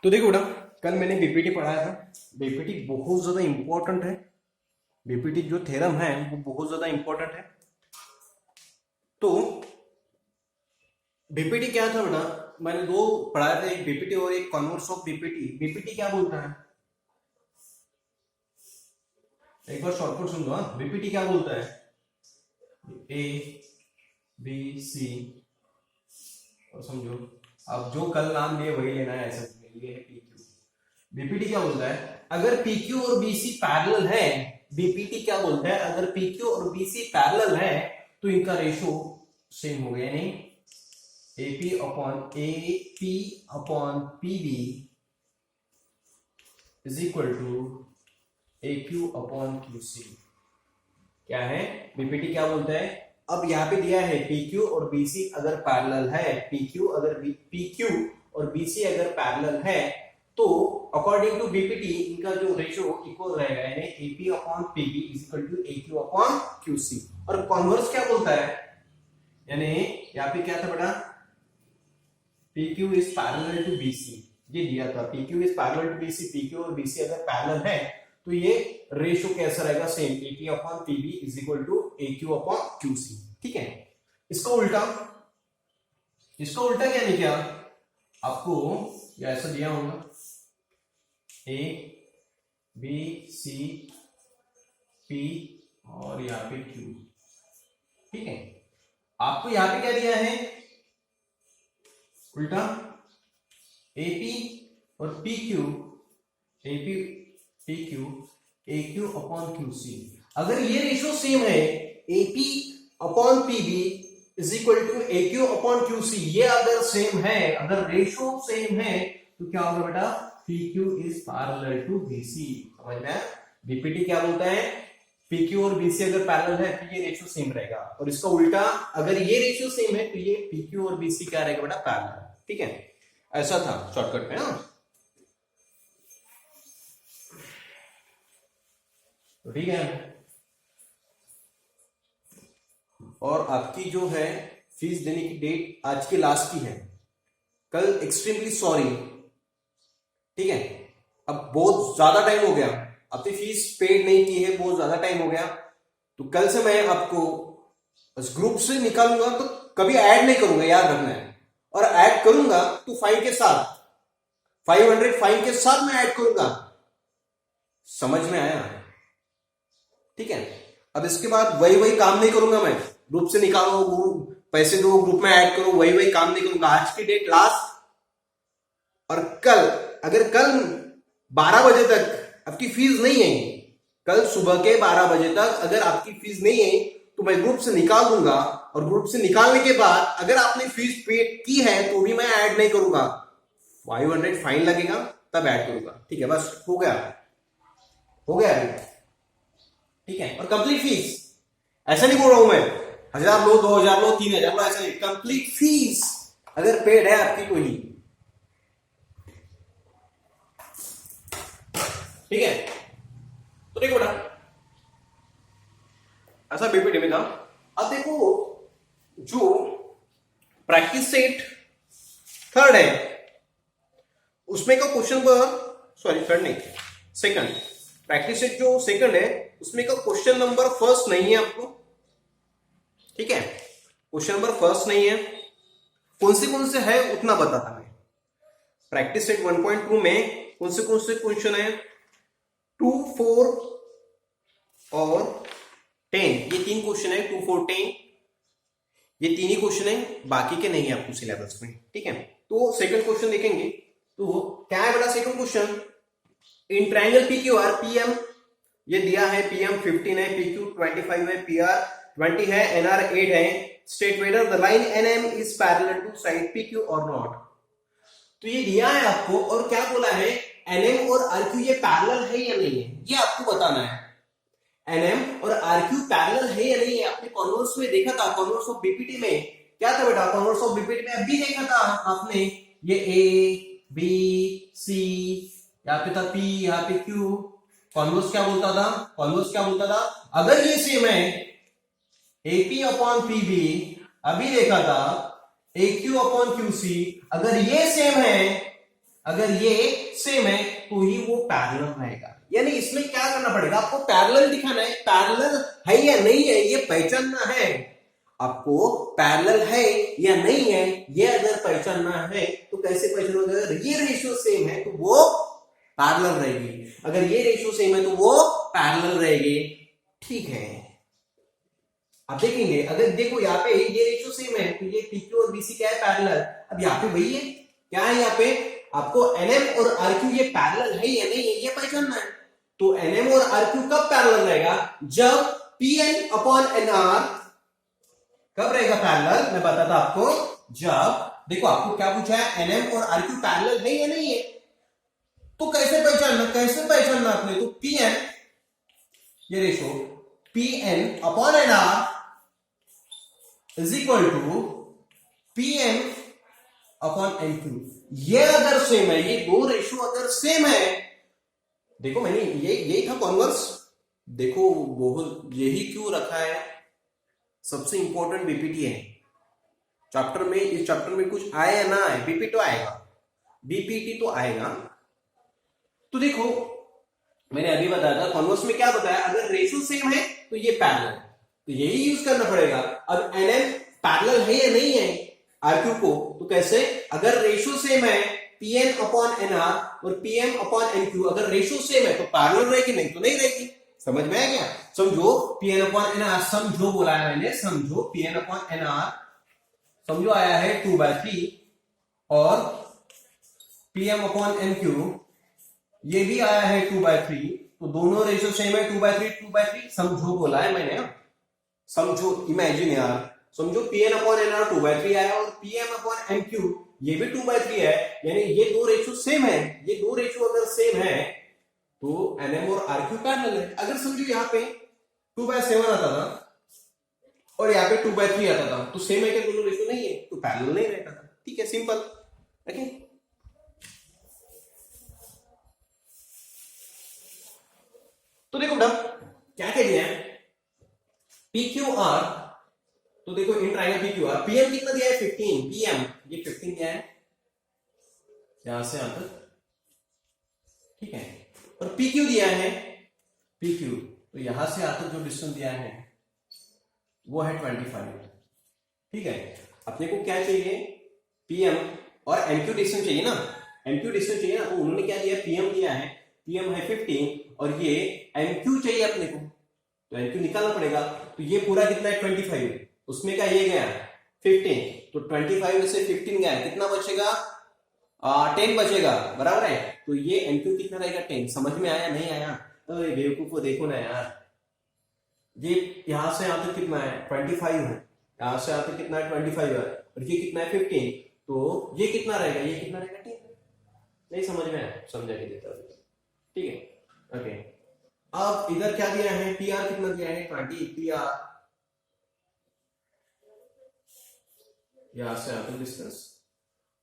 तो देखो बेटा, कल मैंने बीपीटी पढ़ाया था। बीपीटी बहुत ज्यादा इंपॉर्टेंट है। बीपीटी जो थ्योरम है वो बहुत ज्यादा इंपॉर्टेंट है। तो बीपीटी क्या था बेटा, मैंने दो पढ़ाया था, एक बीपीटी और एक कन्वर्स ऑफ बीपीटी। बीपीटी क्या बोलता है, एक बार शॉर्टकट सुन लो। बीपीटी क्या बोलता है, ए बी सी, और समझो अब जो कल नाम लिए वही लेना है, ऐसा ये है पीक्यू। बीपीटी क्या बोलता है, अगर पीक्यू और बीसी पैरेलल है, बीपीटी क्या बोलता है, अगर पीक्यू और बीसी पैरेलल है तो इनका रेशो सेम हो गया, नहीं AP upon PB is equal to AQ upon QC। क्या है, बीपीटी क्या बोलता है, अब यहाँ पे दिया है PQ और BC अगर पैरेलल है, PQ और BC अगर पैरेलल है तो अकॉर्डिंग टू बीपीटी इनका जो रेशियो इक्वल रहेगा, यानी AP upon PB is equal to AQ upon QC। और कॉन्वर्स क्या बोलता है, यानी यहाँ पे क्या था बेटा, PQ is parallel to BC, ये दिया था PQ is parallel to BC, PQ और BC अगर पैरेलल है तो ये रेशियो कैसा रहेगा, same AP upon PB is equal to AQ upon QC। ठीक है, इसका उल्टा क्या नहीं क्या, आपको ऐसा दिया होगा A B C P और यहाँ पे Q। ठीक है, आपको यहाँ पे क्या दिया है, उल्टा AP और PQ, AQ अपॉन QC। अगर ये रेशियो सेम है, AP upon PB is equal to AQ upon QC, ये अगर सेम है, अगर रेशियो सेम है तो क्या होगा बेटा, PQ is parallel to BC। समझ में आया? बीपीटी क्या बोलता है, PQ और BC अगर पैरेलल है तो ये रेशियो सेम रहेगा, और इसका उल्टा अगर ये रेशियो सेम है तो ये PQ और BC क्या रहेगा बेटा, पैरेलल। ठीक है, ऐसा था शॉर्टकट में। हाँ, तो ठीक है। और आपकी जो है फीस देने की डेट आज की लास्ट की है, कल एक्सट्रीमली सॉरी। ठीक है, अब बहुत ज्यादा टाइम हो गया, आपने फीस पेड नहीं की है, बहुत ज्यादा टाइम हो गया, तो कल से मैं आपको इस ग्रुप से निकालूंगा, तो कभी ऐड नहीं करूंगा, याद रखना है। और ऐड करूंगा तो फाइन के साथ, 500 फाइन के साथ मैं ऐड करूंगा। समझ में आया? ठीक है, अब इसके बाद वही काम नहीं करूंगा मैं, ग्रुप से निकालो, पैसे दो, ग्रुप में ऐड करो, वही काम नहीं करूंगा। आज की डेट लास्ट, और कल अगर कल 12 बजे तक आपकी फीस नहीं है, कल सुबह के 12 बजे तक अगर आपकी फीस नहीं है तो मैं ग्रुप से निकाल दूंगा, और ग्रुप से निकालने के बाद अगर आपने फीस पे की है तो भी मैं ऐड नहीं करूंगा, 500 फाइन लगेगा तब ऐड करूंगा। ठीक है, बस हो गया अभी। ठीक है, और कंप्लीट फीस, ऐसा नहीं बोल रहा हूं मैं 1000 लो, 2000 लो, 3000 लो, ऐसा नहीं, कंप्लीट फीस अगर पेड है आपकी तो ही। ठीक है, तो देखो बेटा, ऐसा बीपीटी में था। अब देखो, जो प्रैक्टिस सेट थर्ड है उसमें का क्वेश्चन पर, सॉरी थर्ड नहीं, सेकंड, प्रैक्टिस सेट जो सेकंड है उसमें का क्वेश्चन नंबर फर्स्ट नहीं है आपको। ठीक है, क्वेश्चन नंबर फर्स्ट नहीं है, कौन से है उतना बताता मैं। प्रैक्टिस सेट 1.2 में कौन से क्वेश्चन है, 2, 4 और 10, ये 3 क्वेश्चन है, 2, 4, 10, ये 3 ही क्वेश्चन है, बाकी के नहीं है आपको सिलेबस में। ठीक है, तो सेकंड क्वेश्चन देखेंगे, तो क्या है बेटा second question, in triangle PQR PM ये दिया है, PM 15 है, PQ 25 है, PR 20 है, NR 8 है, state whether the line NM is parallel to side PQ और नॉट। तो ये दिया है आपको, और क्या बोला है, NM और RQ ये पैरेलल है या नहीं है, ये आपको बताना है। NM और RQ पैरेलल है या नहीं है, आपने कॉन्वर्स में देखा था, कॉन्वर्स ऑफ बीपीटी में क्या था बेटा, कॉन्वर्स ऑफ बीपीटी में अभी देखा था आपने, ये A B C, यहाँ पे था P, यहाँ पे Q। कॉन्वर्स क्या बोलता था, अगर ये सेम है AP अपॉन PB, अभी देखा था AQ अपॉन QC, अगर ये सेम है अगर ये सेम है तो ही वो पैरेलल रहेगा। यानी इसमें क्या करना पड़ेगा, आपको पैरेलल दिखाना है, पैरेलल है या नहीं है ये पहचानना है। आपको पैरेलल है या नहीं है ये अगर पहचानना है तो कैसे पहचानोगे, अगर ये रेशियो सेम है तो वो पैरेलल रहेगी, अगर ये रेशियो सेम है तो वो पैरेलल रहेगी। ठीक है, अब देखेंगे, अगर देखो यहाँ पे ये रेशियो सेम है तो ये PQ और BC क्या है, पैरेलल। अब यहाँ पे वही है, क्या है यहाँ पे, आपको NM और RQ ये पैरेलल है या नहीं है ये पहचानना है। तो NM और RQ कब पैरेलल रहेगा, जब PN अपॉन NR कब रहेगा पैरेलल, मैं बताता आपको। जब देखो आपको क्या पूछा है, NM और RQ पैरेलल है या नहीं है, तो कैसे पहचानना आपने, तो PN ये ratio PN upon NR is equal to PM upon NQ। ये अगर सेम है, ये दो रेशियो अगर सेम है, देखो मैंने यही था कॉन्वर्स, देखो बहुत यही क्यों रखा है, सबसे इंपॉर्टेंट बीपीटी है चैप्टर में। इस चैप्टर में कुछ आए या ना आए, बीपीटी तो आएगा, बीपीटी तो आएगा। तो देखो मैंने अभी बताया था कॉन्वर्स में क्या बताया, अगर रेशियो सेम है तो ये पैरेलल, तो यही यूज करना पड़ेगा। अब NM पैरेलल है या नहीं है RQ को, तो कैसे, अगर रेशियो सेम है PN अपॉन NR और PM अपॉन NQ, अगर रेशियो सेम है तो पैरेलल रहेगी, नहीं तो नहीं रहेगी। समझ में आया क्या, समझो PN अपॉन NR, समझो बोला है मैंने, समझो PN अपॉन NR, समझो आया है 2/3 और PM अपॉन NQ ये भी आया है 2/3, तो दोनों रेशियो सेम है 2/3 समझो बोला है मैंने, समझो, इमेजिन यार, समझो PN अपॉन NR 2/3 आया और PM अपॉन NQ ये भी 2/3 है, यानी ये दो रेशियो सेम है, ये दो रेशियो अगर सेम है तो NM और RQ पैरेलल है। अगर समझो यहाँ पे 2/7 आता था और यहाँ पे 2/3 आता था, तो सेम है क्या, दोनों रेशियो नहीं है तो पैरेलल नहीं रहता था। ठीक है, सिंपल। ओके, तो देखो बेटा क्या कह दिया है, PQR, तो देखो इन ट्रायंगल PQR, PM कितना दिया है 15, PM ये 15 दिया है यहां से यहां तक, ठीक है, और PQ दिया है, PQ तो यहां से यहां तक जो डिस्टेंस दिया है वो है 25। ठीक है, अपने को क्या चाहिए, PM और NQ डिस्टेंस चाहिए ना, NQ डिस्टेंस चाहिए ना, तो उन्होंने क्या दिया, PM दिया है, PM है 15 और ये NQ चाहिए अपने को, तो NQ निकालना पड़ेगा। तो ये पूरा कितना है 25, उसमें क्या ये गया 15, तो 25 में से 15 गया, कितना बचेगा 10 बचेगा, बराबर है। तो ये NQ कितना रहेगा 10। समझ में आया नहीं आया, तो ये बेवकूफ को देखो ना यार, ये यहां से यहां तक कितना है 25 है, यहां से यहां तक कितना है 25 है, और ये कितना है 15, तो ये कितना रहेगा, ये कितना रहेगा 10। नहीं समझ में आया, समझा के देता हूं, ठीक है। ओके, अब इधर क्या दिया है, PR कितना दिया है 20, PR यहां से यहां तक डिस्टेंस,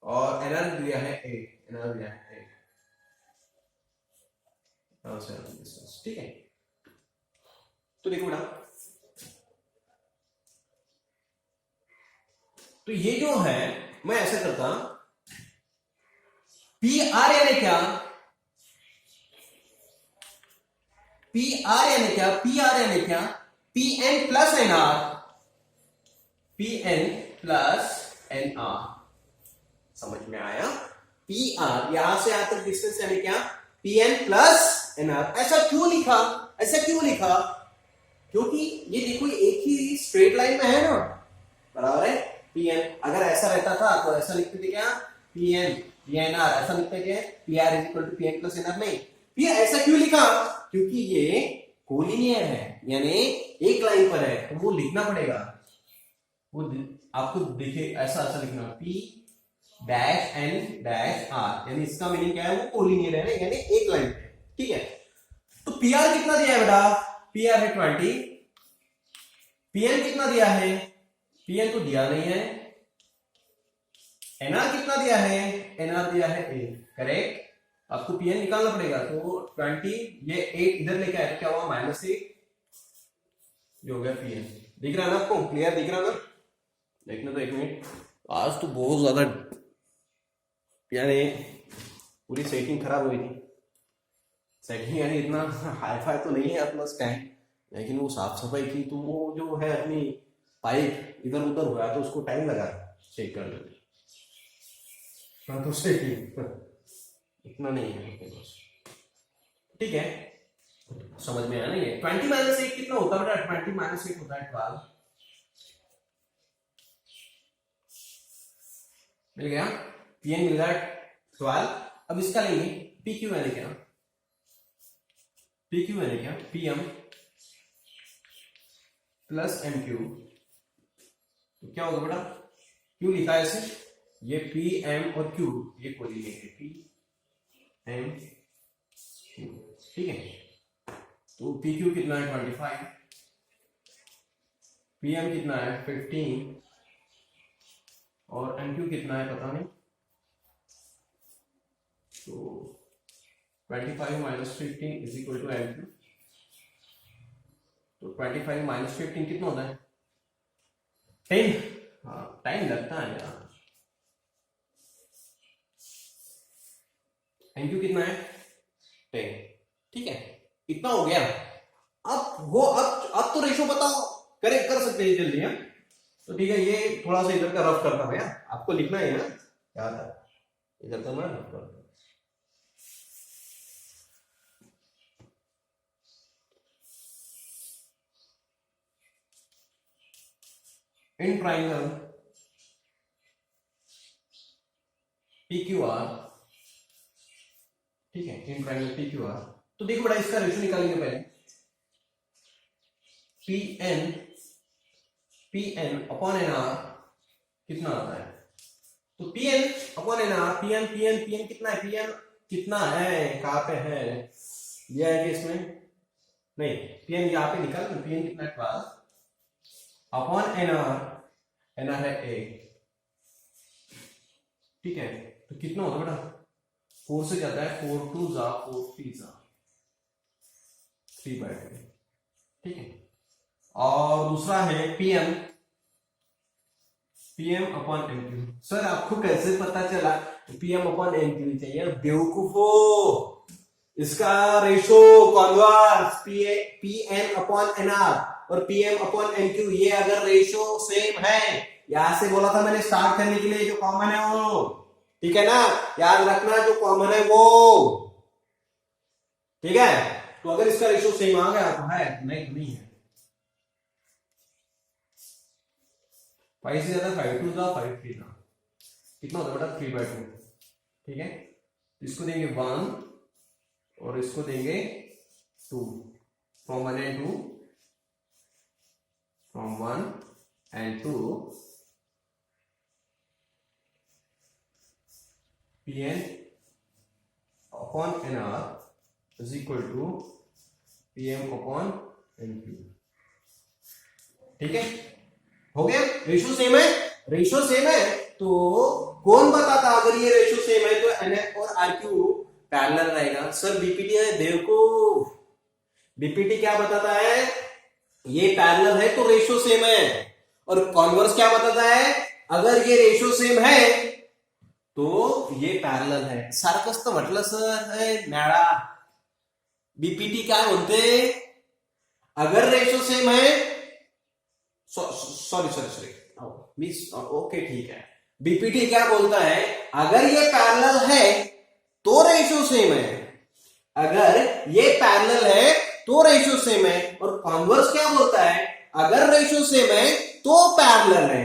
और NR दिया है 8, NR दिया है 8 यहां से यहां तक डिस्टेंस, ठीक है। तो देखो बेटा, तो ये जो है मैं ऐसा करता, PR यानी क्या, PR यानी क्या, PR यानी क्या, PN plus NR, PN plus NR, समझ में आया। PR यहां से यहां तक डिस्टेंस यानी क्या, PN प्लस NR। ऐसा क्यों लिखा, ऐसा क्यों लिखा, क्योंकि ये देखो एक ही स्ट्रेट लाइन में है ना, बराबर है। PN अगर ऐसा रहता था तो ऐसा लिखते थे क्या, PN PNR, ऐसा लिखते थे PR is equal to PN plus NR, नहीं, फिर ऐसा क्यों लिखा, क्योंकि ये कोलिनियर है, यानी एक लाइन पर है, तो वो लिखना पड़ेगा, वो आपको देखिए ऐसा ऐसा लिखना, P dash N dash R, यानी इसका मीनिंग क्या है, वो कोलिनियर है ना, यानी एक लाइन पे, ठीक है। तो PR कितना दिया है बेटा, PR है 20, PN कितना दिया है, PN तो दिया नहीं है, NR कितना दिया है, NR दिया है 8, करेक्ट। आपको PN निकालना पड़ेगा, तो 20 ये 8 इधर लेके आए तो क्या हुआ -8, जो हो गया PN। दिख रहा है ना आपको, क्लियर दिख रहा है ना, देखने तो एक मिनट, आज तो बहुत ज्यादा यानी पूरी सेटिंग खराब हुई थी। सेटिंग यानी इतना हाई फाई तो नहीं है अपना स्टैंड, लेकिन वो साफ सफाई की तो वो जो है अपनी पाइप इधर उधर हुआ तो उसको टाइम लगा चेक करने में। हाँ तो सेटिंग इतना नहीं है अपने पास। ठीक है, समझ में आया ना? ये 20 माइनस 1 कितना होता है बेटा? 20 माइनस 1 होता है 12। मिल गया? पीएन मिल गया 12। अब इसका लेंगे पी क्यू यानी क्या? पी क्यू यानी क्या? PM plus M Q. तो क्या होगा बेटा? क्यू लिखा है ऐसे, ये पी एम और क्यू ये को लिखेंगे पी एम क्यू। ठीक है, तो पी क्यू कितना है 25, पी एम कितना है 15 और एम क्यू कितना है पता नहीं। तो 25 minus 15 is equal to M Q. तो 25 माइनस 15 कितना होता है 10। हाँ टाइम लगता है यार। एम क्यू कितना है 10। ठीक है, इतना हो गया। अब तो रेशो बताओ, कर सकते हैं जल्दी। है तो ठीक है, ये थोड़ा सा इधर का रफ करना भैया, आपको लिखना है ना, याद है इधर का मैं रफ करता हूं। इन ट्राइंगल PQR, ठीक है, इन ट्राइंगल PQR। तो देखो बड़ा, इसका रेशो निकालेंगे पहले। पीएन अपॉन एन आर कितना आता है? तो PN upon N R, PN कितना है? पीएन कितना है, कहां पे है दिया है कि इसमें नहीं, पीएन यहां पे निकाल। पीएन कितना है 12 अपॉन एन आर है 8। ठीक है, तो कितना होगा बेटा? 4 से जाता है 4 2 जा 4 3 जा 3/2। ठीक है, और दूसरा है पीएम अपॉन एमक्यू। सर आपको कैसे पता चला पीएम अपॉन एमक्यू चाहिए? बेवकूफो, इसका ratio converse PN upon NR और पीएम अपॉन एमक्यू, ये अगर रेशो सेम है, यहां से बोला था मैंने स्टार्ट करने के लिए, जो कॉमन है वो, ठीक है ना, याद रखना जो कॉमन है वो। ठीक है, तो अगर इसका रेशो सेम आ गया तो है, नहीं तो नहीं है। 5 से ज्यादा 5 2 जा 5 3 जा कितना होता है बेटा? 3/2। ठीक है, इसको देंगे 1 और इसको देंगे 2, from 1 and 2, from 1 and 2 Pn upon Nr is equal to Pm upon Nq। ठीक है, हो गया? रेशो सेम है, रेशो सेम है तो कौन बताता अगर ये रेशो सेम है तो Nf और Rq पैरेलल रहेगा? सर बीपीटी है बेवकूफ, बीपीटी क्या बताता है? ये पैरेलल है तो रेशो सेम है, और कॉन्वर्स क्या बताता है? अगर ये रेशो सेम है तो ये पैरेलल है। सारखंच तर म्हटलं सर मॅडा, बीपीटी काय बोलते? अगर रेशो सेम है, सॉरी मिस, ओके ठीक है, बीपीटी क्या बोलता है? अगर ये पैरेलल है तो रेशो सेम है, अगर ये पैरेलल है तो रेशो सेम है, और कॉन्वर्स क्या बोलता है? अगर रेशो सेम है तो पैरेलल है।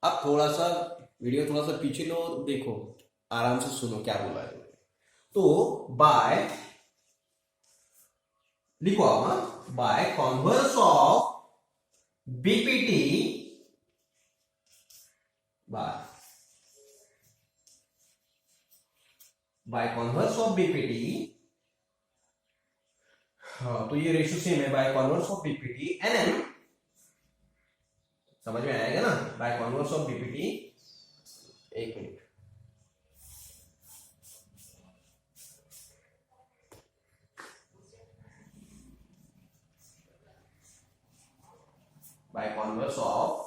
अब थोड़ा सा वीडियो थोड़ा सा पीछे लो, देखो आराम से सुनो क्या बोला है। तो बाय लिखो आप, by converse of BPT, by converse of BPT, हाँ तो ये रेशियो सेम है, by converse of BPT NM, समझ में आएगा ना? बाय कॉन्वर्स ऑफ बीपीटी, एक minute, by converse of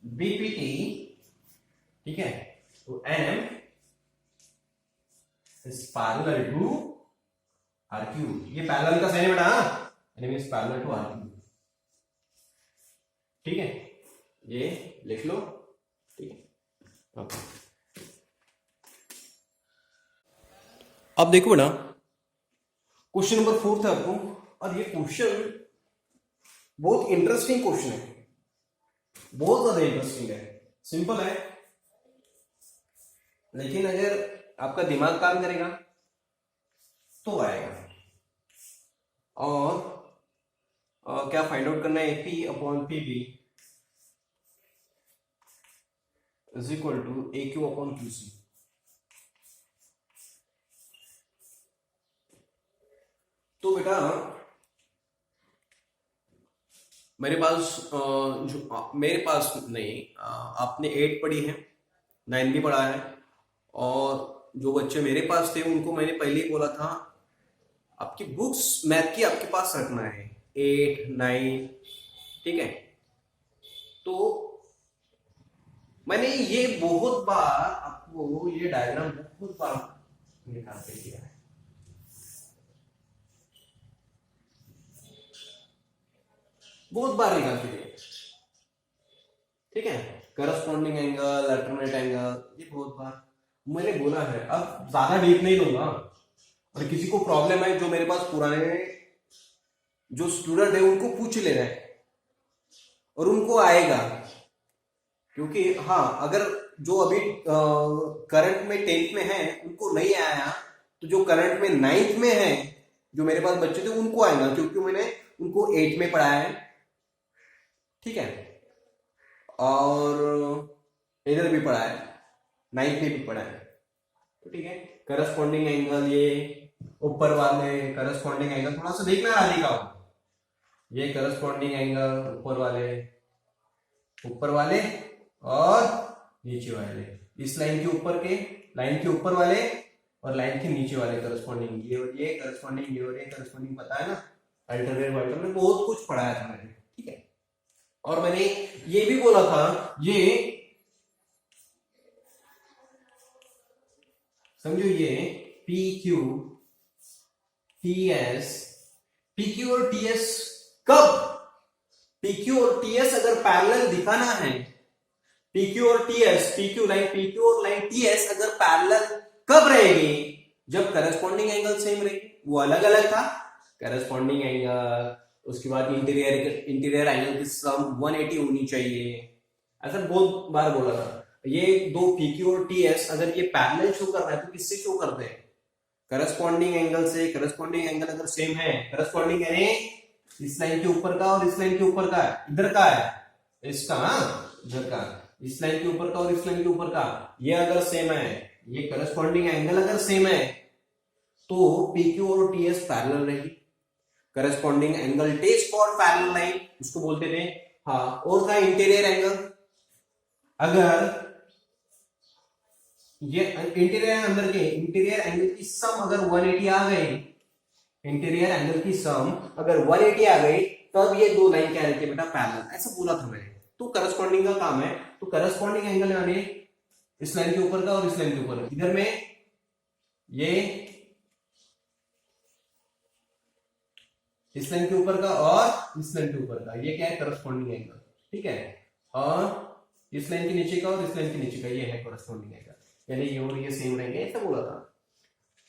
BPT, ठीक है, तो NM is parallel to R Q. ये पैरेलल का साइन है बेटा, यानी means parallel to R Q. ठीक है, ये लिख लो। ठीक है, ओके। अब देखो बेटा, क्वेश्चन नंबर 4 था आपको, और ये क्वेश्चन बहुत इंटरेस्टिंग क्वेश्चन है, बहुत ज्यादा इंटरेस्टिंग है। सिंपल है, लेकिन अगर आपका दिमाग काम करेगा तो आएगा। और क्या फाइंड आउट करना है, P upon P B is equal to A Q upon Q C. तो बेटा मेरे पास नहीं, आपने 8 पढ़ी है, 9 भी पढ़ा है, और जो बच्चे मेरे पास थे उनको मैंने पहले ही बोला था आपकी बुक्स मैथ की आपके पास रखना है, 8, 9। ठीक है, तो मैंने ये बहुत बार आपको ये डायग्राम बहुत बार निकाल के दिया है। बहुत बार निकाल के दिया। ठीक है, करस्पॉन्डिंग एंगल, अल्टरनेट एंगल, ये बहुत बार मैंने बोला है। अब ज्यादा डीप नहीं लूंगा, और किसी को प्रॉब्लम है जो मेरे पास पुराने जो स्टूडेंट है उनको पूछ लेना है, और उनको आएगा। क्योंकि हाँ, अगर जो अभी करंट में 10th में है उनको नहीं आया, तो जो करंट में 9th में है, जो मेरे पास बच्चे थे उनको आएगा, क्योंकि मैंने उनको 8 में पढ़ाया है। ठीक है, और इधर भी पढ़ा है, 9th में भी पढ़ा है। तो ठीक है, करस्पॉन्डिंग एंगल, ये ऊपर वाले करस्पॉन्डिंग एंगल थोड़ा सा देखना राधिका, ये करस्पॉन्डिंग एंगल ऊपर वाले और नीचे वाले, इस लाइन के ऊपर वाले और लाइन के नीचे वाले करस्पॉन्डिंग, ये और ये करस्पॉन्डिंग, ये और ये करस्पॉन्डिंग, पता है ना, अल्टरनेट में बहुत कुछ पढ़ाया था मैंने। ठीक है, और मैंने ये भी बोला था, ये समझो, ये P Q T S, P Q और टी एस कब, पी क्यू और टी एस अगर पैरेलल दिखाना है, पी क्यू और टी एस, पी क्यू और लाइन टी एस अगर पैरेलल कब रहेगी, जब करस्पॉन्डिंग एंगल सेम रहेगी। वो अलग अलग था करस्पॉन्डिंग एंगल, उसके बाद इंटीरियर एंगल की सम 180 होनी चाहिए, ऐसा बहुत बार बोला था। ये दो PQ और TS अगर ये पैरेलल शो कर रहा है तो किससे शो करते हैं, करस्पॉन्डिंग एंगल से। करस्पॉन्डिंग एंगल अगर सेम है, करस्पॉन्डिंग यानी इस लाइन के ऊपर का और इस लाइन के ऊपर का, इधर का है इसका, इधर का, इस लाइन के ऊपर का और इस लाइन के ऊपर का, ये अगर सेम है, ये करस्पॉन्डिंग एंगल अगर सेम है, तो PQ और TS पैरेलल रहेगी। Corresponding angle test for parallel line उसको बोलते थे। हाँ, और था इंटीरियर एंगल, अगर ये इंटीरियर अंदर के इंटीरियर एंगल की सम अगर 180 आ गई, इंटीरियर एंगल की सम अगर 180 आ गई, तब ये दो लाइन क्या रहती है बेटा, पैरेलल, ऐसा बोला था मैंने। तो करस्पॉन्डिंग का काम है, तो करस्पॉन्डिंग एंगल यानी इस लाइन के ऊपर का और इस लाइन के ऊपर, इधर में ये इस लाइन के ऊपर का और इस लाइन के ऊपर का, ये क्या है, करस्पॉन्डिंग एंगल। ठीक है, और इस लाइन के नीचे का और इस लाइन के नीचे का, ये है करस्पॉन्डिंग एंगल, यानी ये और ये सेम रहेंगे, ऐसा बोला था।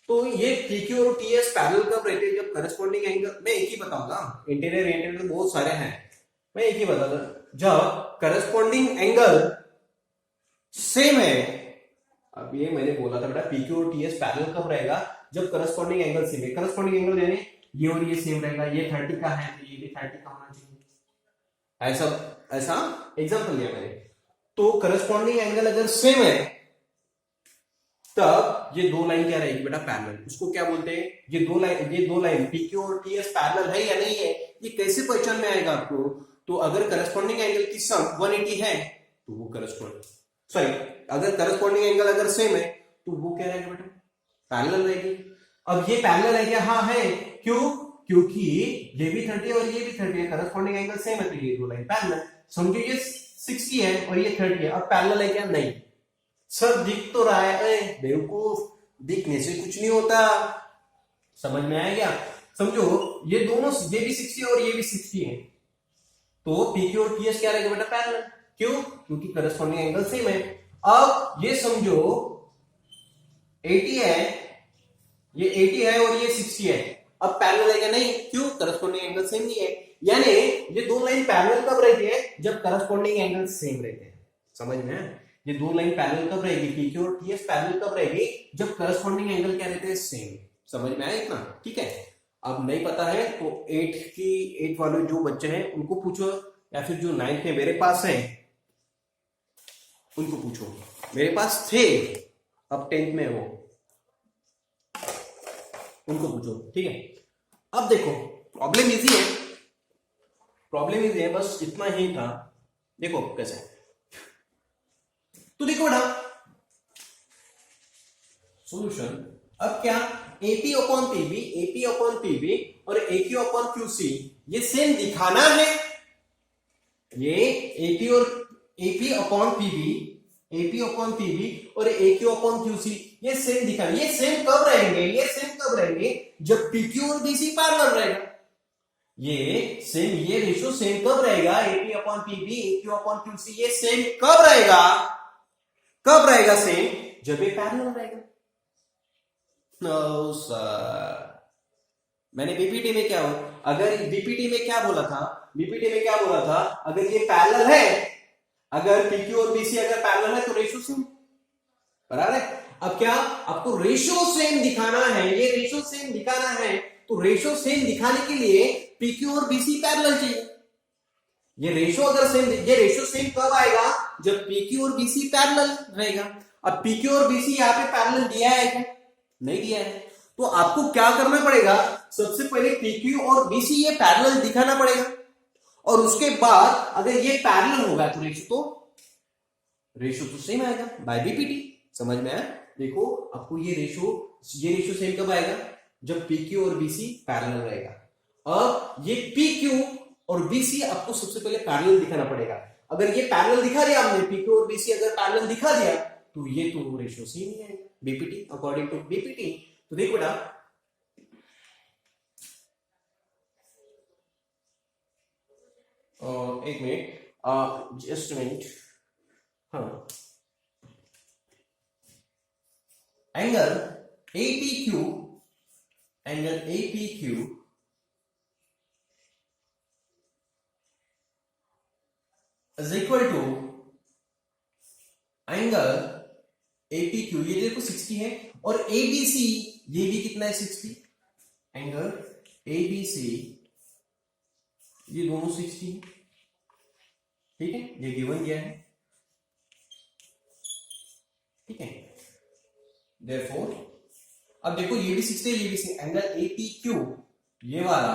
तो ये PQ और TS पैरेलल कब रहते हैं, जब करस्पॉन्डिंग एंगल, मैं एक ही बताऊंगा, इंटीरियर बहुत सारे हैं, मैं एक ही बताऊंगा, जब करस्पॉन्डिंग एंगल सेम है। अब ये मैंने बोला था बेटा, PQ और TS पैरेलल कब रहेगा, जब करस्पॉन्डिंग एंगल सेम है। करस्पॉन्डिंग एंगल यानी ये और ये सेम रहेगा, ये 30 का है तो ये भी 30 का होना चाहिए, ऐसा एग्जांपल लिया मैंने। तो करस्पॉन्डिंग एंगल अगर सेम है, तब ये दो लाइन क्या रहेगी बेटा, पैरेलल। उसको क्या बोलते हैं, ये दो लाइन PQ और TS पैरेलल है या नहीं है, ये कैसे पहचान में आएगा आपको। तो अगर करस्पॉन्डिंग एंगल की सम 180 है तो वो अगर करस्पॉन्डिंग एंगल अगर सेम है तो वो क्या रहेगा बेटा, पैरेलल रहेगी। अब ये पैरेलल है क्या, हाँ है, क्यों, क्योंकि ये भी 30 और ये भी 30 है, करस्पॉन्डिंग एंगल सेम है, तो ये दो लाइन पैरेलल। समझो ये 60 है और ये 30 है, अब पैरेलल है क्या, नहीं। सर दिख तो रहा है, बेवकूफ, दिखने से कुछ नहीं होता। समझ में आया क्या? समझो ये दोनों, ये भी 60 और ये भी 60 है, तो PQ और PS क्या रहेगा बेटा? पैरेलल। क्यों? क्योंकि करस्पॉन्डिंग एंगल सेम है। अब ये समझो 80 है, ये 80 है और ये 60 है, अब पैरेलल है क्या? नहीं। क्यों? करस्पॉन्डिंग एंगल सेम नहीं है। यानी ये दो लाइन पैरेलल कब रहती है? जब करस्पॉन्डिंग एंगल सेम रहते हैं। समझ में है? ये दो लाइन पैरेलल कब रहेगी? PQ और PS पैरेलल कब रहेगी? जब करस्पॉन्डिंग एंगल क्या रहते हैं? सेम। समझ में आया इतना? ठीक है। अब नहीं पता है तो 8 वाले जो बच्चे हैं उनको पूछो, या फिर जो 9th में मेरे पास है उनको पूछो। मेरे पास थे, अब 10th में वो, उनको पूछो। ठीक है। अब देखो प्रॉब्लम इजी है, प्रॉब्लम इजी है, बस इतना ही था। देखो कैसे, तो देखो बेटा सॉल्यूशन। अब क्या? AP अपॉन PB और AQ अपॉन QC ये सेम दिखाना है। ये AP अपॉन PB और AQ अपॉन QC ये सेम दिखाना। ये सेम कब रहेंगे? ये सेम कब रहेंगे? जब PQ और BC पैरेलल रहेगा। ये रेशियो सेम कब रहेगा? AP upon PB, AQ upon QC ये सेम कब रहेगा? कब रहेगा सेम? जब ये पैरेलल रहेगा। नो सर, मैंने बीपीटी में क्या बीपीटी में क्या बोला था? अगर ये पैरेलल है, अगर PQ और BC अगर पैरेलल है तो रेशियो सेम, बराबर है। अब क्या? आपको रेशियो सेम दिखाना है, ये रेशियो सेम दिखाना है, तो रेशियो सेम दिखाने के लिए PQ और BC पैरेलल चाहिए। ये रेशियो सेम कब आएगा? जब PQ और BC पैरेलल रहेगा। अब PQ और BC यहाँ पे पैरेलल दिया है क्या? नहीं दिया है। तो आपको क्या करना पड़ेगा? सबसे पहले PQ और BC ये पैरेलल दिखाना पड़ेगा, और उसके बाद अगर ये पैरेलल होगा तो रेशियो तो सेम आएगा बाय बीपीटी। समझ में आया? देखो आपको ये रेशियो सेम कब आएगा? जब PQ और BC पैरेलल रहेगा। अब ये PQ और BC आपको सबसे पहले पैरेलल दिखाना पड़ेगा। अगर ये पैरेलल दिखा दिया हमने, PQ और BC अगर पैरेलल दिखा दिया तो ये तो रेशियो सेम ही आएगा बीपीटी, अकॉर्डिंग टू बीपीटी। तो देखो बेटा एक मिनट, जस्ट मिनट। हाँ, angle APQ is equal to angle APQ, ये देखो 60 है, और ABC ये भी कितना है? 60। एंगल ABC ये दोनों 60 है। ठीक है, ये गिवन गया है। ठीक है, देयरफॉर अब देखो ये भी 60 है, ये भी 60। एंगल APQ ये वाला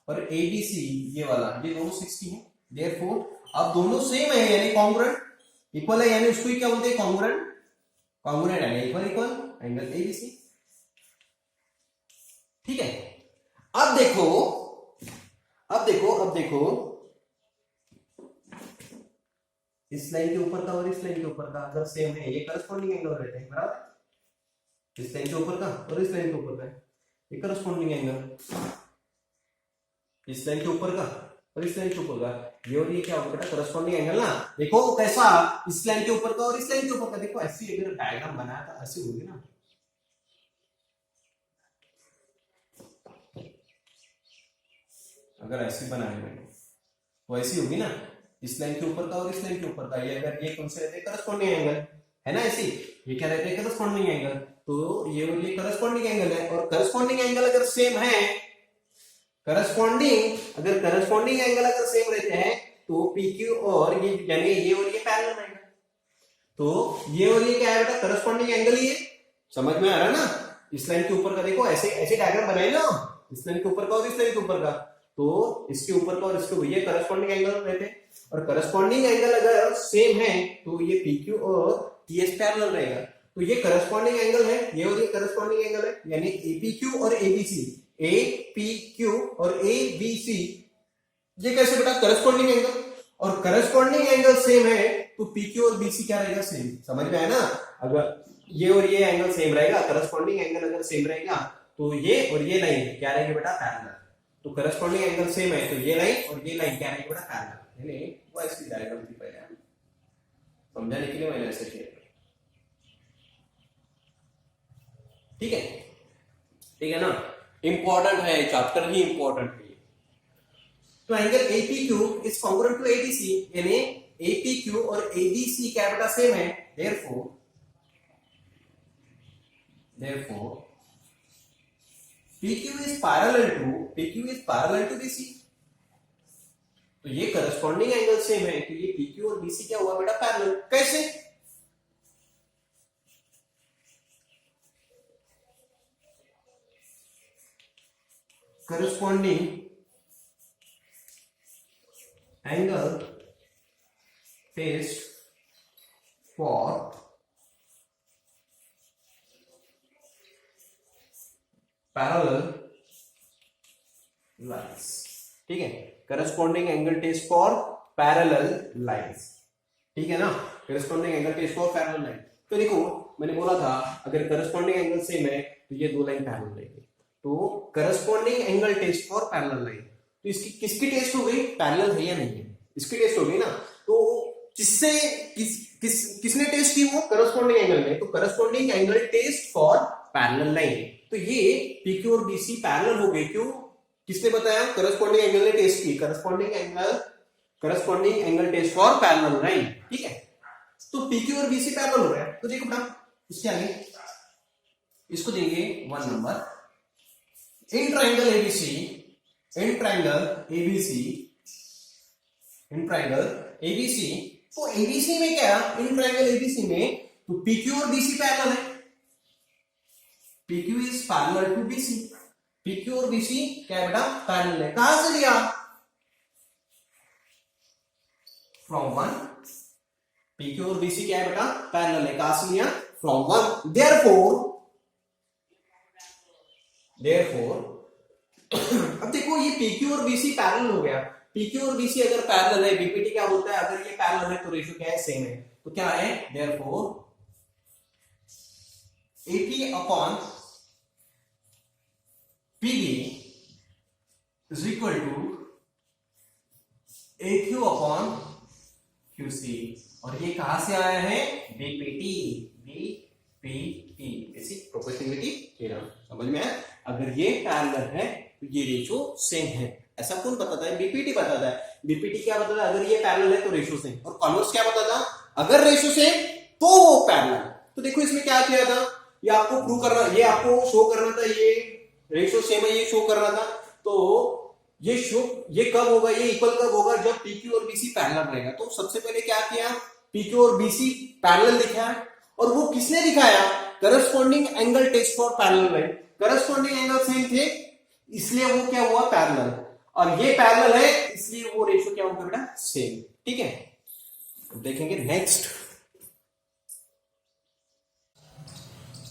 और ABC ये वाला, ये दोनों 60 है। देयरफॉर अब दोनों सेम है, यानी कॉन्ग्रुएंट, इक्वल है, यानी उसको ही क्या बोलते हैं? कॉन्ग्रुएंट यानी इक्वल एंगल ABC। ठीक है। अब देखो इस लाइन के ऊपर का और इस लाइन के ऊपर का अगर सेम है, ये करस्पॉन्डिंग एंगल रहते हैं, बराबर। इस लाइन के ऊपर का और इस लाइन के ऊपर का ये करस्पॉन्डिंग एंगल, इस लाइन के ऊपर का और इस लाइन के ऊपर का ये और ये क्या होगा बेटा? करस्पॉन्डिंग एंगल ना। देखो कैसा, इस लाइन के ऊपर का और इस लाइन के ऊपर का, देखो ऐसी अगर डायग्राम बनाया था ऐसी होगी ना। अगर ऐसी बनाए मैंने तो ऐसी होगी ना, इस लाइन के ऊपर का और इस लाइन के ऊपर का, ये अगर ये कौन से रहते हैं? करस्पॉन्डिंग एंगल है ना। ऐसी ये क्या रहते हैं? Corresponding angle. तो ये और ये करस्पॉन्डिंग एंगल है, और करस्पॉन्डिंग एंगल अगर सेम है, करस्पॉन्डिंग एंगल अगर सेम रहते हैं तो PQ और ये यानी ये और ये पैरेलल रहेगा। तो ये और ये क्या है बेटा? करस्पॉन्डिंग एंगल ही है। समझ में आ रहा है ना? इस लाइन के ऊपर का देखो, ऐसे डायग्राम बनाए ना, इस लाइन के ऊपर का और इस लाइन के ऊपर का, तो इसके ऊपर का और इसके ये करस्पॉन्डिंग एंगल रहते हैं। और करस्पॉन्डिंग एंगल अगर सेम है तो ये PQ और PS पैरेलल रहेगा। तो ये करस्पॉन्डिंग एंगल है, ये और ये करस्पॉन्डिंग एंगल है, यानी APQ और ABC, APQ और ABC ये कैसे बेटा? करस्पॉन्डिंग एंगल, और करस्पॉन्डिंग एंगल सेम है तो PQ और BC क्या रहेगा? सेम। समझ में आया ना? ये और ये एंगल सेम रहेगा, करस्पॉन्डिंग एंगल अगर सेम रहेगा तो ये और ये लाइन क्या रहेगी बेटा, पैरेलल। तो करस्पॉन्डिंग एंगल सेम है तो ये लाइन और ये लाइन क्या रहेगी बेटा, पैरेलल। यानी वो इसकी डायग्राम थी पहले, समझाने के लिए मैंने ऐसे किया। ठीक है, ठीक है ना, इंपॉर्टेंट है, चैप्टर ही इंपॉर्टेंट है। तो angle APQ is congruent to ADC, यानी APQ और ADC क्या बेटा सेम है, therefore PQ is parallel to BC। तो ये करस्पॉन्डिंग एंगल सेम है, तो ये PQ और BC क्या हुआ बेटा, पैरेलल। कैसे? Corresponding angle test for parallel lines. ठीक है, corresponding angle test for parallel lines. ठीक है ना, corresponding angle test for parallel line. तो देखो मैंने बोला था अगर करस्पॉन्डिंग एंगल सेम है तो ये दो लाइन पैरेलल रहेगी। तो corresponding angle test for parallel line, तो इसकी किसकी टेस्ट हो गई, पैरेलल है या नहीं है, इसकी टेस्ट हो गई ना। तो किससे किसने टेस्ट की, वो करस्पॉन्डिंग एंगल में। तो corresponding angle test for parallel line, तो ये PQ और BC पैरेलल हो गए। क्यों, किसने बताया, करस्पॉन्डिंग एंगल ने टेस्ट की, corresponding angle test for parallel line. ठीक है, तो PQ और BC पैरेलल हो रहा है। तो देखो बेटा इसके आगे इसको देंगे 1 नंबर। इन ट्राइंगल ABC, तो ABC में क्या, इन ट्राइंगल ABC में तो PQ और BC पैरेलल है। PQ is parallel to BC, PQ और BC क्या है बेटा, पैरेलल है। कहां से लिया, फ्रॉम 1। PQ और BC क्या है बेटा, पैरेलल है। कहां से लिया, फ्रॉम 1। देयरफॉर अब देखो ये PQ और BC पैरेलल हो गया। PQ और BC अगर पैरेलल है, BPT क्या बोलता है, अगर ये पैरेलल है तो रेशियो क्या है, सेम है। तो क्या है, therefore AP upon PB is equal to AQ upon QC। और ये कहां से आया है, BPT, बेसिक प्रोपोर्शनलिटी थ्योरम। समझ में आया, अगर ये पैरेलल है तो ये रेशियो सेम है। ऐसा कौन बताता है, BPT बताता है। BPT क्या बताता है, अगर ये पैरेलल है तो रेशियो सेम। और कॉन्वर्स क्या बताता है, अगर रेशियो सेम तो वो पैरेलल। तो देखो इसमें क्या किया था, ये आपको प्रूव करना, ये आपको शो करना था, ये रेशियो सेम है, ये शो करना था। तो ये कब होगा, ये इक्वल कब होगा, जब PQ और BC पैरेलल रहेगा। तो सबसे पहले क्या किया, PQ और BC पैरेलल दिखाया। और वो किसने दिखाया, corresponding angle test for parallel line. Corresponding angle same थे इसलिए वो क्या हुआ, पैरेलल। और ये पैरेलल है इसलिए वो रेशियो क्या होगा बेटा, सेम। ठीक है, देखेंगे नेक्स्ट।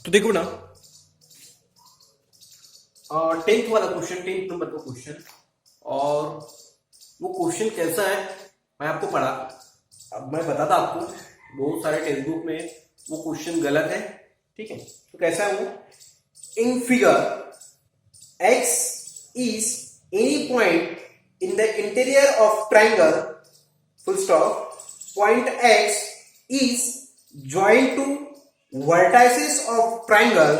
तो देखो ना 10th वाला क्वेश्चन, 10th नंबर का क्वेश्चन। और वो क्वेश्चन कैसा है मैं आपको पढ़ा, अब मैं बताता आपको, बहुत सारे टेक्स्ट बुक में वो क्वेश्चन गलत है। ठीक है, तो कैसा है वो, in figure X is any point in the interior of triangle, full stop. Point X is joined to vertices of triangle,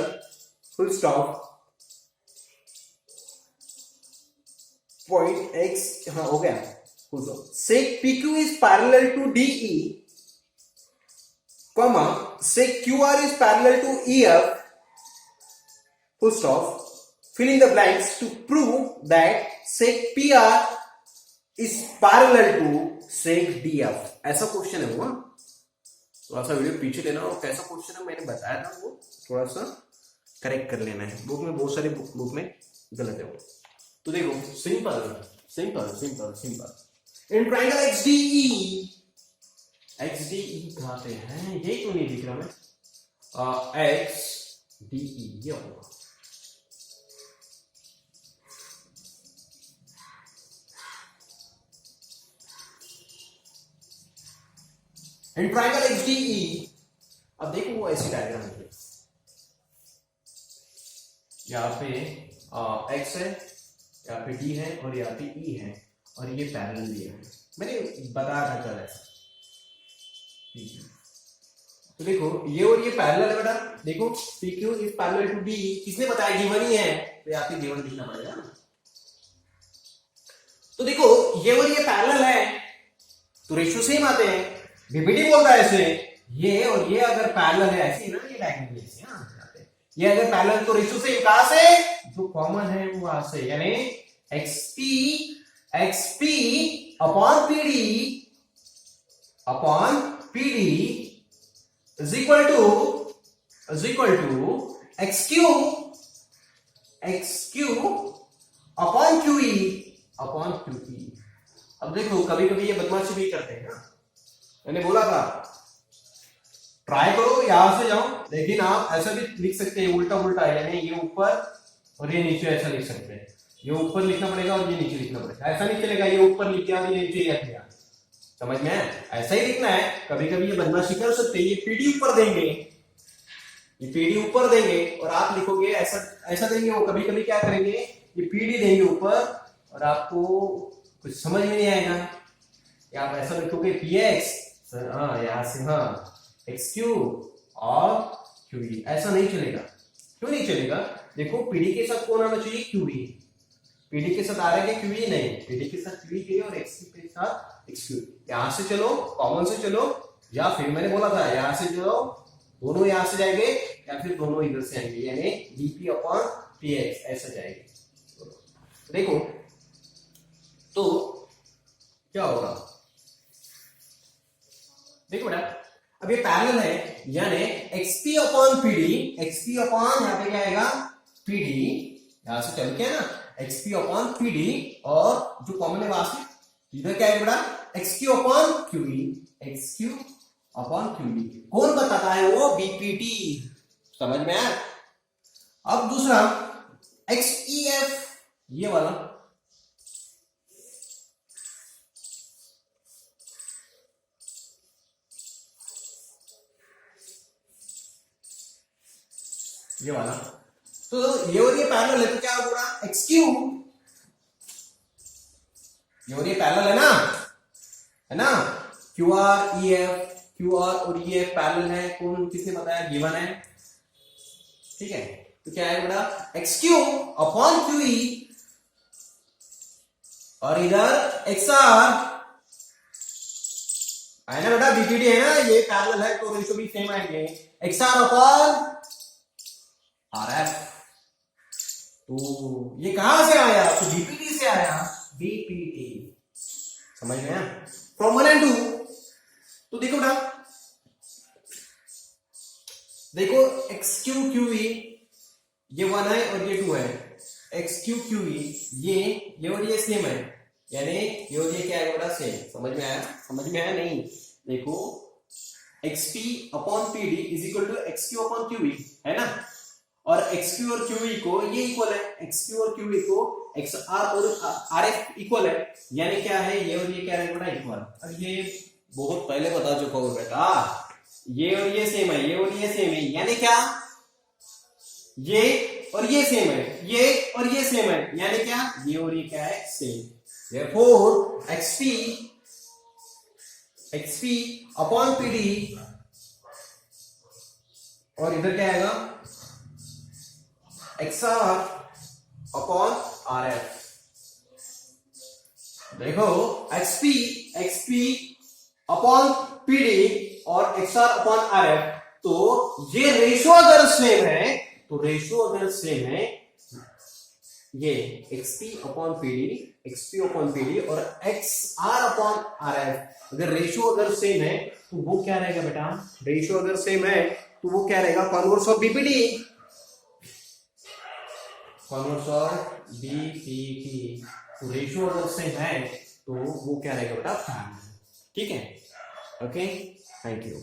full stop. Point X हाँ हो गया, full stop. Sec PQ is parallel to DE, comma sec QR is parallel to EF, full stop. Fill in the blanks to prove that sec PR is parallel to sec DF। ऐसा question है वो। थोड़ा सा video पीछे लेना, और कैसा question है मैंने बताया था वो थोड़ा सा करेक्ट कर लेना है। बुक में बहुत सारे बुक में गलत है वो। तो देखो सिंपल इन ट्राइंगल XDE कहां पे है, ये क्यों नहीं दिख रहा मैं, XDE ये होगा। In triangle XDE, अब देखो वो ऐसी डायग्राम है, यहाँ पे x है, यहाँ पे d है और यहाँ पे e है और ये पैरेलल दिया है, मैंने बताया था कल ऐसा। ठीक है, तो देखो ये और ये पैरेलल है बेटा, देखो PQ is parallel to D, किसने बताया, गिवन ही है, तो यहाँ पे गिवन लिखना पड़ेगा ना। तो देखो ये और ये पैरेलल है तो रेशियो सेम आते हैं, बीपीडी बोलता है ऐसे, ये और ये अगर पैरेलल है ऐसे ना, ये डायगोनल ऐसे ये अगर पैरेलल तो रेशियो सेम, कहां से, जो कॉमन है वो वहां से, यानी XP upon PD is equal to XQ upon QE। अब देखो कभी कभी ये बदमाशी भी करते हैं ना, मैंने बोला था ट्राई करो यहां से जाओ, लेकिन आप ऐसा भी लिख सकते हैं उल्टा उल्टा, यानी ये ऊपर और ये नीचे ऐसा लिख सकते हैं, ये ऊपर लिखना पड़ेगा और ये नीचे लिखना पड़ेगा, ऐसा नहीं चलेगा ये ऊपर लिख दिया ये नीचे लिख दिया, समझ में ऐसा ही लिखना है। कभी कभी ये बदमाशी कर सकते हैं, ये पीडी ऊपर देंगे, ये पीडी ऊपर देंगे और आप लिखोगे ऐसा ऐसा देंगे, वो कभी कभी क्या करेंगे ये पीडी देंगे ऊपर और आपको कुछ समझ में नहीं आएगा, या आप ऐसा लिखोगे px, हाँ यहाँ से हाँ XQ और QE, ऐसा नहीं चलेगा। क्यों नहीं चलेगा, देखो पीडी के साथ कौन आना चाहिए, QE, पीडी के साथ आ रहा है QE नहीं, पीडी के साथ QE चाहिए और XQ के साथ XQ। यहां से चलो, कॉमन से चलो, या फिर मैंने बोला था यहां से चलो, दोनों यहां से जाएंगे या फिर दोनों इधर से आएंगे, यानी DP अपॉन PX ऐसा जाएंगे। देखो तो क्या होगा, देखो बेटा अब ये पैरेलल है, यानी XP upon PD, XP upon यहाँ पे क्या आएगा PD, यहां से चल के ना XP अपॉन PD और जो कॉमन है वहां से इधर क्या है बेटा XQ upon QE, XQ upon QE, कौन बताता है वो, BPT, समझ में आया। अब दूसरा XEF, ये वाला ये वाला, तो ये और ये पैरेलल है तो क्या होगा XQ, ये और ये पैरेलल है ना QR और EF पैरेलल है, कौन किसने बताया, गिवन है, ठीक है। तो क्या है बेटा XQ अपॉन QE और इधर XR है ना बेटा, BPD है ना, ये पैरेलल है तो रेशियो भी सेम आएंगे, XR अपॉन RF, तो ये कहां से आया, तो BPD से आया, BPD, समझ में आया, फ्रॉम 1 and 2। तो देखो बेटा, देखो XQ QE ये 1 है और ये 2 है, XQ QE ये और ये सेम है, यानी ये और ये क्या है बेटा सेम, समझ में आया नहीं, देखो XP upon PD is equal to XQ upon QE है ना, और XQ और QE को ये इक्वल है, XQ और QE को XR और RF इक्वल है, यानी क्या है ये और ये क्या है बेटा इक्वल। अब ये बहुत पहले बता चुका हूं बेटा, ये और ये सेम है, ये और ये सेम है, यानी क्या ये और ये सेम है, ये और ये सेम है, यानी क्या ये और ये क्या है same, therefore XP upon PD और इधर क्या आएगा XR अपॉन RF। देखो XP अपॉन PD और XR अपॉन RF, तो ये रेशो अगर सेम है, तो रेशो अगर सेम है, ये XP अपॉन PD और XR अपॉन RF अगर रेशो अगर सेम है तो वो क्या रहेगा बेटा, रेशो अगर सेम है तो वो क्या रहेगा, converse of BPD, converse of BPD, तो रेशो अगर सेम है तो वो क्या रहेगा बेटा, ठीक है, ओके, थैंक यू।